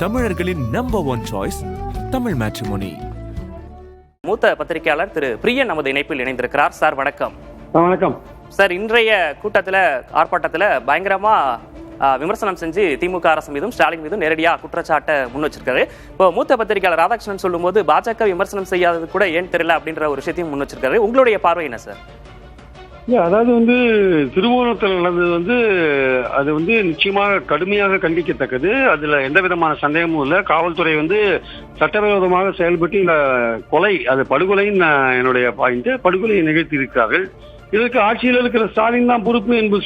தமிழர்களின் number one choice Tamil matrimony. மூத்த பத்திரிகையாளர் திரு பிரியன் நமது இணைப்பில் இணைந்திருக்கிறார். சார் வணக்கம். வணக்கம் சார். இன்றைய கூட்டத்தில் ஆர்ப்பாட்டத்தில் பயங்கரமா விமர்சனம் செஞ்சு திமுக அரசு மீதும் ஸ்டாலின் மீதும் நேரடியாக குற்றச்சாட்டை முன் வச்சிருக்காரு. இப்போ மூத்த பத்திரிகையாளர் ராதாகிருஷ்ணன் சொல்லும் போது பாஜக விமர்சனம் செய்யாதது கூட ஏன் தெரியல அப்படின்ற ஒரு விஷயத்தையும் முன் வச்சிருக்காரு. உங்களுடைய பார்வை என்ன சார்? அதாவது திருவோணத்தில் நடந்தது அது நிச்சயமாக கடுமையாக கண்டிக்கத்தக்கது. அதுல எந்த விதமான சந்தேகமும் இல்லை. காவல்துறை சட்டவிரோதமாக செயல்பட்டு இந்த கொலை, அது படுகொலைன்னு என்னுடைய பாயிண்ட், படுகொலையை நிகழ்த்தி இருக்கிறார்கள். இதற்கு ஆட்சியில் இருக்கிற ஸ்டாலின் தான் பொறுப்பு என்று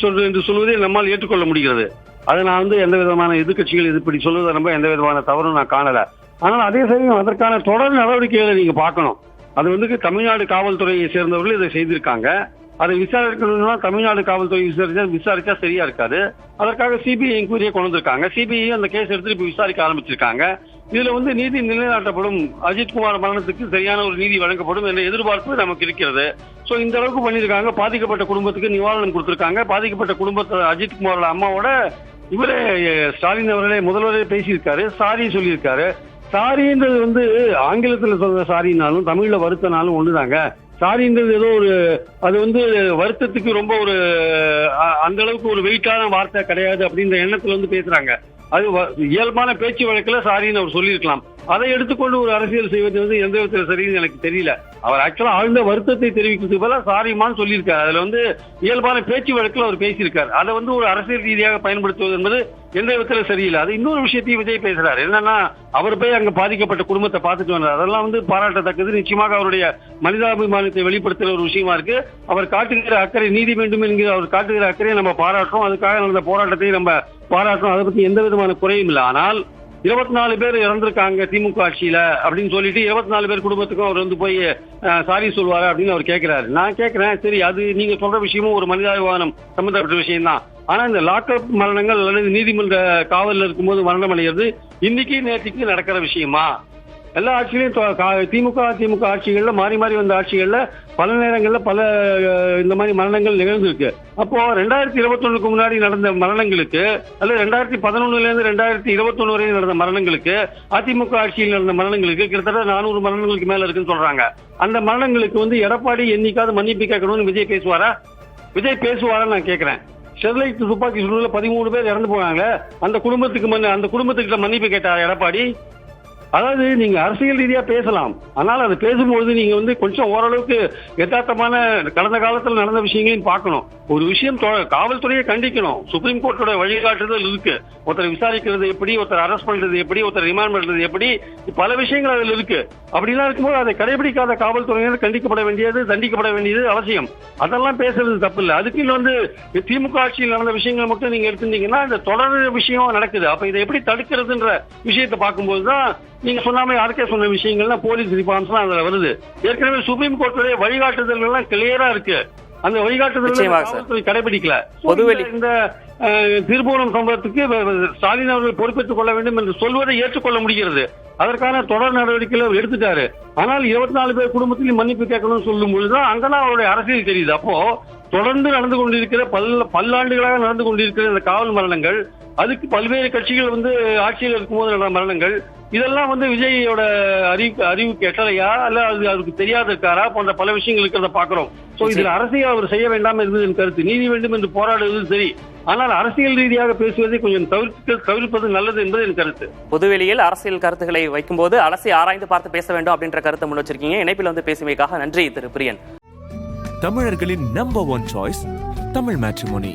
சொல்வதை நம்மால் ஏற்றுக்கொள்ள முடிகிறது. அதை நான் எந்த விதமான எதிர்கட்சிகள் இப்படி சொல்வதை நம்ம எந்த விதமான தவறும் நான் காணல. ஆனால் அதே சமயம் அதற்கான தொடர் நடவடிக்கைகளை நீங்க பார்க்கணும். அது தமிழ்நாடு காவல்துறையை சேர்ந்தவர்கள் இதை செய்திருக்காங்க. அதை விசாரிக்கணும்னா தமிழ்நாடு காவல்துறை விசாரிச்சா சரியா இருக்காது. அதற்காக சிபிஐ என்கொயரியை கொண்டு வந்திருக்காங்க. சிபிஐ அந்த கேஸ் எடுத்து இப்ப விசாரிக்க ஆரம்பிச்சிருக்காங்க. இதுல நீதி நிலைநாட்டப்படும், அஜித்குமார் மரணத்துக்கு சரியான ஒரு நீதி வழங்கப்படும் என்ற எதிர்பார்ப்பு நமக்கு இருக்கிறது. சோ இந்த அளவுக்கு பண்ணிருக்காங்க. பாதிக்கப்பட்ட குடும்பத்துக்கு நிவாரணம் கொடுத்திருக்காங்க. பாதிக்கப்பட்ட குடும்பத்தை அஜித்குமாரோட அம்மாவோட இவரே ஸ்டாலின் அவர்களே முதல்வரே பேசியிருக்காரு, சாரி சொல்லியிருக்காரு. சாரின்றது ஆங்கிலத்துல சொல்ற சாரினாலும் தமிழ்ல வருத்தனாலும் ஒண்ணுதாங்க. சாரின்றது ஏதோ ஒரு அது வருத்தத்துக்கு ரொம்ப ஒரு அந்த அளவுக்கு ஒரு வெயிட்டான வார்த்தை கிடையாது அப்படின்ற எண்ணத்துல பேசுறாங்க. அது இயல்பான பேச்சு வழக்குல சாரின்னு அவர் சொல்லியிருக்கலாம். அதை எடுத்துக்கொண்டு ஒரு அரசியல் செய்வது எந்த விதத்தில் சரின்னு எனக்கு தெரியல. அவர் ஆக்சுவலா ஆழ்ந்த வருத்தத்தை தெரிவிக்கிறதுக்கு பதிலாக சாரிமான்னு சொல்லியிருக்காரு. அதுல இயல்பான பேச்சு வழக்குல அவர் பேசியிருக்காரு. அதை ஒரு அரசியல் ரீதியாக பயன்படுத்துவது என்பது எந்த விதத்துல சரியில்லை. அது இன்னொரு விஷயத்தையும் விஜய் பேசுறாரு. என்னன்னா, அவர் போய் அங்க பாதிக்கப்பட்ட குடும்பத்தை பார்த்துட்டு வந்தார். அதெல்லாம் பாராட்டத்தக்கது. நிச்சயமாக அவருடைய மனிதாபிமானத்தை வெளிப்படுத்துகிற ஒரு விஷயமா இருக்கு. அவர் காட்டுகிற அக்கறை, நீதி வேண்டும் என்கிற அவர் காட்டுகிற அக்கறையை நம்ம பாராட்டுறோம். அதுக்காக நடந்த போராட்டத்தையும் நம்ம பாராட்டுறோம். அதை பத்தி எந்த விதமான குறையும் இல்லை. ஆனால் 24 பேர் இறந்திருக்காங்க திமுக ஆட்சியில அப்படின்னு சொல்லிட்டு 24 பேர் குடும்பத்துக்கும் அவர் போய் சாரி சொல்வாரு அப்படின்னு அவர் கேட்கிறாரு. நான் கேட்கிறேன், சரி, அது நீங்க சொல்ற விஷயமும் ஒரு மனிதாபிமானம் சம்பந்தப்பட்ட விஷயம் தான். ஆனா இந்த லாக்அப் மரணங்கள் அல்லது நீதிமன்ற காவலில் இருக்கும்போது மரணம் அடைகிறது இன்னைக்கு நேற்றுக்கு நடக்கிற விஷயமா? எல்லா ஆட்சியிலையும் திமுக ஆட்சிகள்ல மாறி மாறி வந்த ஆட்சிகள்ல பல நேரங்கள்ல பல இந்த மாதிரி மரணங்கள் நிகழ்ந்திருக்கு. அப்போ 2021க்கு முன்னாடி நடந்த மரணங்களுக்கு அல்லது 2011 இருந்து 2021 வரை நடந்த மரணங்களுக்கு, அதிமுக ஆட்சியில் நடந்த மரணங்களுக்கு கிட்டத்தட்ட 400 மரணங்களுக்கு மேல இருக்குன்னு சொல்றாங்க. அந்த மரணங்களுக்கு எடப்பாடி என்னைக்காவது மன்னிப்பு கேட்கணும்னு விஜய் பேசுவாரா? விஜய் பேசுவாரா நான் கேட்கிறேன். ஸ்டெர்லைட் துப்பாக்கி சூழ்நிலை 13 பேர் இறந்து போனாங்க. அந்த குடும்பத்துக்கிட்ட மன்னிப்பு கேட்டார் எடப்பாடி? அதாவது நீங்க அரசியல் ரீதியா பேசலாம். ஆனால் அது பேசும்போது நீங்க கொஞ்சம் ஓரளவுக்கு யதார்த்தமான கடந்த காலத்தில் நடந்த விஷயங்களையும் பார்க்கணும். ஒரு விஷயம் காவல்துறையை கண்டிக்கணும். சுப்ரீம் கோர்ட்டோட வழிகாட்டுதல் இருக்கு. ஒருத்தர் விசாரிக்கிறது எப்படி, ஒருத்தர் அரெஸ்ட் பண்றது எப்படி, ஒருத்தர் ரிமாண்ட் பண்றது எப்படி, பல விஷயங்கள் அதில் இருக்கு. அப்படிலாம் இருக்கும்போது அதை கடைபிடிக்காத காவல்துறையினர் கண்டிக்கப்பட வேண்டியது, தண்டிக்கப்பட வேண்டியது அவசியம். அதெல்லாம் பேசுறது தப்பு இல்லை. அதுக்கு திமுக ஆட்சியில் நடந்த விஷயங்கள் மட்டும் நீங்க எடுத்திருந்தீங்கன்னா இந்த தொடர் விஷயம் நடக்குது. அப்ப இதை எப்படி தடுக்கிறதுன்ற விஷயத்தை பார்க்கும்போதுதான் நீங்க சொன்னாம யாருக்கே சொன்ன விஷயங்கள்லாம் போலீஸ் ரிஃபார்ம்ஸ்லாம் அதுல வருது. ஏற்கனவே சுப்ரீம் கோர்ட்டுடைய வழிகாட்டுதல் எல்லாம் கிளியரா இருக்கு. அந்த வழிகாட்டுதல் கடைபிடிக்கல. இந்த திருப்பூரம் சம்பவத்துக்கு ஸ்டாலின் அவர்கள் பொறுப்பேற்றுக் கொள்ள வேண்டும் என்று சொல்வதை ஏற்றுக்கொள்ள முடிகிறது. அதற்கான தொடர் நடவடிக்கைகள் எடுத்துட்டாரு. ஆனால் 24 பேர் குடும்பத்திலையும் மன்னிப்பு கேட்கணும்னு சொல்லும் பொழுதுதான் அங்கதான் அவருடைய அரசியல் தெரியுது. அப்போ தொடர்ந்து நடந்து கொண்டிருக்கிற பல்லாண்டுகளாக நடந்து கொண்டிருக்கிற இந்த காவல் மரணங்கள், அதுக்கு பல்வேறு கட்சிகள் ஆட்சியில் இருக்கும்போது நடந்த மரணங்கள், இதெல்லாம் விஜயோட அறிவுக்கு எட்டலையா அல்ல அதுக்கு தெரியாத இருக்காரா போன்ற பல விஷயங்கள் இருக்கிறத பாக்குறோம். சோ இதுல அரசியல் அவர் செய்ய வேண்டாம் என்பது என் கருத்து. நீதி வேண்டும் என்று போராடுவது சரி, ஆனால் அரசியல் ரீதியாக பேசுவதை கொஞ்சம் தவிர்ப்பது நல்லது என்பது என் கருத்து. பொதுவெளியில் அரசியல் கருத்துக்களை வைக்கும்போது அலசி ஆராய்ந்து பார்த்து பேச வேண்டும் அப்படின்ற கருத்தை முன் வச்சிருக்கீங்க. இணைப்பில் பேசுவதற்காக நன்றி திரு பிரியன். தமிழர்களின் number one choice Tamil matrimony.